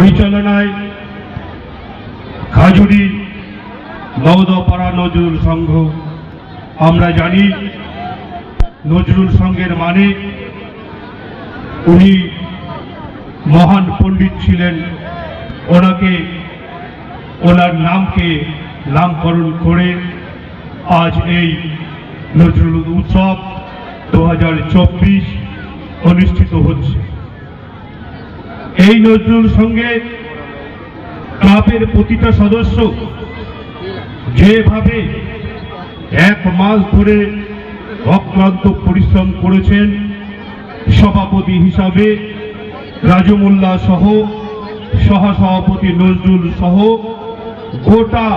পরিচালনায় খাজুরি নওদাপাড়া নজরুল সংঘ। আমরা জানি নজরুল সংঘের মানে উনি মহান পণ্ডিত ছিলেন, ওনাকে ওনার নামকে নামকরণ করে আজ এই নজরুল উৎসব 2024 অনুষ্ঠিত হচ্ছে। এই নজরুল সংঘে ক্লাবের প্রতিটা সদস্য যেভাবে এক মাস ধরে অক্লান্ত পরিশ্রম করেছেন, সভাপতি হিসাবে রাজু মোল্লা সহ সহসভাপতি নজরুল সহ গোটা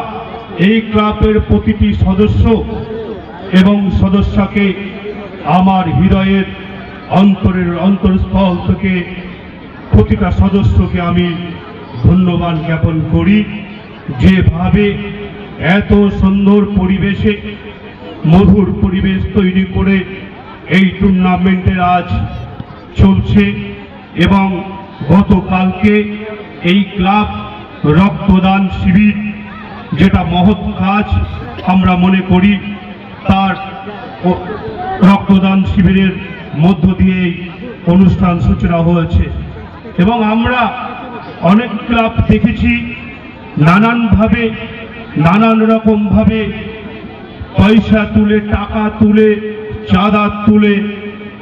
এই ক্লাবের প্রতিটি সদস্য এবং সদস্যকে আমার হৃদয়ের অন্তরের অন্তঃস্থল থেকে প্রতিটা সদস্যকে আমি ধন্যবাদ জ্ঞাপন করি। যেভাবে এত সুন্দর পরিবেশে মধুর পরিবেশ তৈরি করে এই টুর্নামেন্টের আজ চলছে এবং গতকালকে এই ক্লাব রক্তদান শিবির, যেটা মহৎ কাজ আমরা মনে করি, তার রক্তদান শিবিরের মধ্য দিয়ে অনুষ্ঠান সূচনা হয়েছে। এবং আমরা অনেক ক্লাব দেখেছি নানানভাবে নানান রকমভাবে পয়সা তুলে, টাকা তুলে, চাঁদা তুলে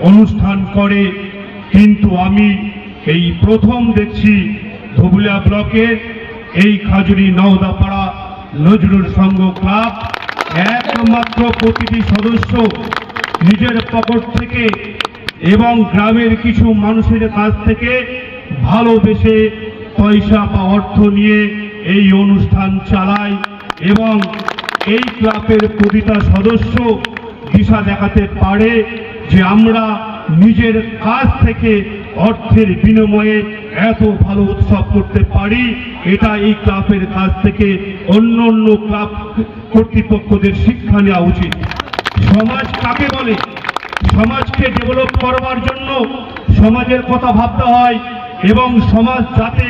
অনুষ্ঠান করে, কিন্তু আমি এই প্রথম দেখছি ধুবুলিয়া ব্লকের এই খাজুরি নওদাপাড়া নজরুল সংঘ ক্লাব একমাত্র প্রতিটি সদস্য নিজের পকেট থেকে এবং গ্রামের কিছু মানুষের কাছ থেকে ভালোবেসে পয়সা বা অর্থ নিয়ে এই অনুষ্ঠান চালায় এবং এই ক্লাবের প্রতিটা সদস্য দিশা দেখাতে পারে যে আমরা নিজের কাজ থেকে অর্থের বিনিময়ে এত ভালো উৎসব করতে পারি। এটা এই ক্লাবের কাছ থেকে অন্য অন্য ক্লাব কর্তৃপক্ষদের শিক্ষা নেওয়া উচিত। সমাজ কাকে বলে? সমাজকে ডেভেলপ করবার জন্য সমাজের কথা ভাবতে হয় এবং সমাজ যাতে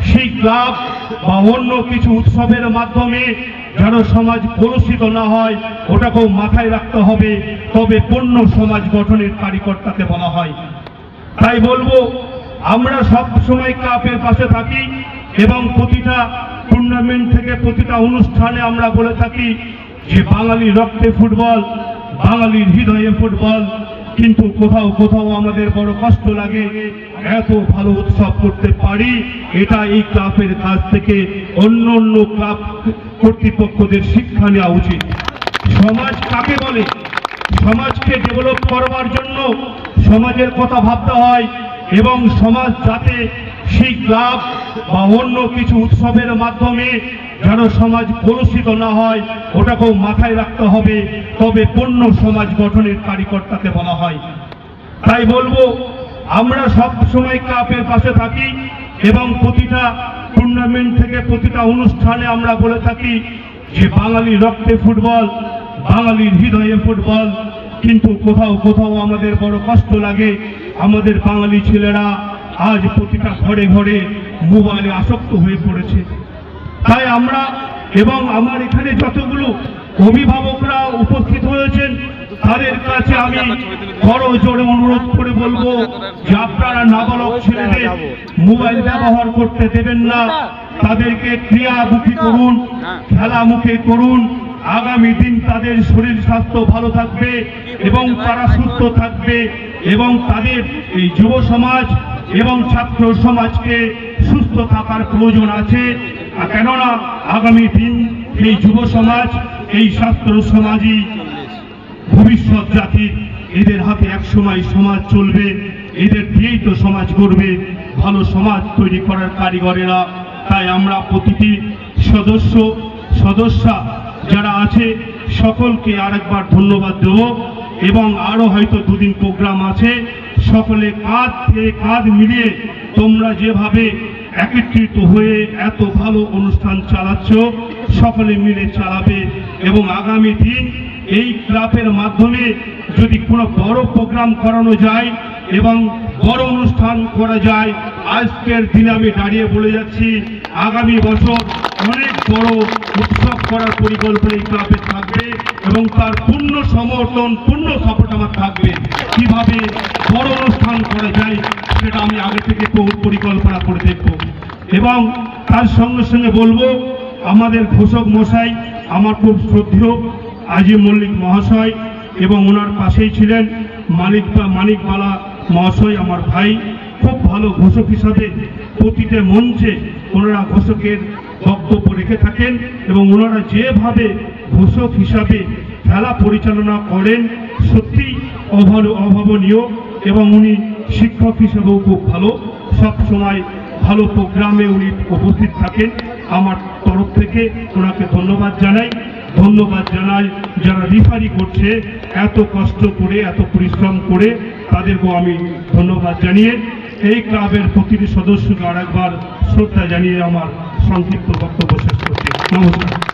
সেই ক্লাব বা অন্য কিছু উৎসবের মাধ্যমে যেন সমাজ কলুষিত না হয়, ওটাকেও মাথায় রাখতে হবে, তবে পূর্ণ সমাজ গঠনের কারিকর্তাকে বলা হয়। তাই বলবো আমরা সব সময় ক্লাবের পাশে থাকি এবং প্রতিটা টুর্নামেন্ট থেকে প্রতিটা অনুষ্ঠানে আমরা বলে থাকি যে বাঙালি রক্তে ফুটবল, বাঙালির হৃদয়ে ফুটবল। কিন্তু কোথাও কোথাও আমাদের বড় কষ্ট লাগে এত ভালো উৎসব করতে পারি, এটা এই ক্লাবের কাছ থেকে অন্য অন্য ক্লাব কর্তৃপক্ষদের শিক্ষা নেওয়া উচিত। সমাজ কাকে বলে? সমাজকে ডেভেলপ করবার জন্য সমাজের কথা ভাবতে হয় এবং সমাজ যাতে সেই ক্লাব বা অন্য কিছু উৎসবের মাধ্যমে যেন সমাজ কলুষিত না হয়, ওটাকেও মাথায় রাখতে হবে, তবে পূর্ণ সমাজ গঠনের কারিকর্তাকে বলা হয়। তাই বলবো আমরা সব সময় ক্লাবের পাশে থাকি এবং প্রতিটা টুর্নামেন্ট থেকে প্রতিটা অনুষ্ঠানে আমরা বলে থাকি যে বাঙালি রক্তে ফুটবল, বাঙালির হৃদয়ে ফুটবল। কিন্তু কোথাও কোথাও আমাদের বড় কষ্ট লাগে আমাদের বাঙালি ছেলেরা আজ প্রতিটা ঘরে ঘরে মোবাইলে আসক্ত হয়ে পড়েছে। তাই আমরা এবং আমার এখানে যতগুলো অভিভাবকরা উপস্থিত হয়েছেন তাদের কাছে আমি বড় জোরে অনুরোধ করে বলবো যে আপনারা নাবালক ছেলেদের মোবাইল ব্যবহার করতে দেবেন না, তাদেরকে ক্রিয়ামুখী করুন, খেলামুখী করুন। আগামী দিন তাদের শরীর স্বাস্থ্য ভালো থাকবে এবং তারা সুস্থ থাকবে এবং তাদের এই যুব সমাজ এবং ছাত্র সমাজকে সুস্থ থাকার প্রয়োজন আছে। কেননা আগামী দিন এই যুব সমাজ, এই ছাত্র সমাজই ভবিষ্যৎ জাতির। এদের হাতে একসময় সমাজ চলবে, এদের দিয়েই তো সমাজ গড়বে, ভালো সমাজ তৈরি করার কারিগরেরা। তাই আমরা প্রতিটি সদস্যা যারা আছে সকলকে আরেকবার ধন্যবাদ দেব এবং আরো হয়তো দুদিন প্রোগ্রাম আছে। সকলে কাঁধ থেকে কাঁধ মিলিয়ে তোমরা যেভাবে একত্রিত হয়ে এত ভালো অনুষ্ঠান চালাচ্ছ, সকলে মিলে চালাবে এবং আগামী দিন এই ক্লাবের মাধ্যমে যদি কোনো বড় প্রোগ্রাম করানো যায় এবং বড় অনুষ্ঠান করা যায়। আজকের দিনে আমি দাঁড়িয়ে বলে যাচ্ছি, আগামী বছর অনেক বড় উৎসব করার পরিকল্পনা এই ক্লাবে থাকবে এবং তার পূর্ণ সমর্থন, পূর্ণ সাপোর্ট আমার থাকবে। কিভাবে বড় অনুষ্ঠান করা যায় সেটা আমি আগে থেকে পরিকল্পনা করে দেখব। এবং তার সঙ্গে সঙ্গে বলবো, আমাদের ঘোষক মশাই আমার খুব শ্রদ্ধেয় আজিম মল্লিক মহাশয় এবং ওনার পাশেই ছিলেন মানিকবালা মহাশয়, আমার ভাই, খুব ভালো ঘোষক হিসাবে প্রতিটা মঞ্চে ওনারা ঘোষকের বক্তব্য রেখে থাকেন এবং ওনারা যেভাবে ঘোষক হিসাবে খেলা পরিচালনা করেন সত্যি অভাবনীয়। এবং উনি শিক্ষক হিসাবেও খুব ভালো, সব সময় ভালো প্রোগ্রামে উনি উপস্থিত থাকেন। আমার তরফ থেকে ওনাকে ধন্যবাদ জানাই। যারা রেফারি করছে এত কষ্ট করে, এত পরিশ্রম করে, তাদেরকেও আমি ধন্যবাদ জানিয়ে এই ক্লাবের প্রতিটি সদস্যকে আরেকবার শ্রদ্ধা জানিয়ে আমার সংক্ষিপ্ত বক্তব্য শেষ করছি। নমস্কার।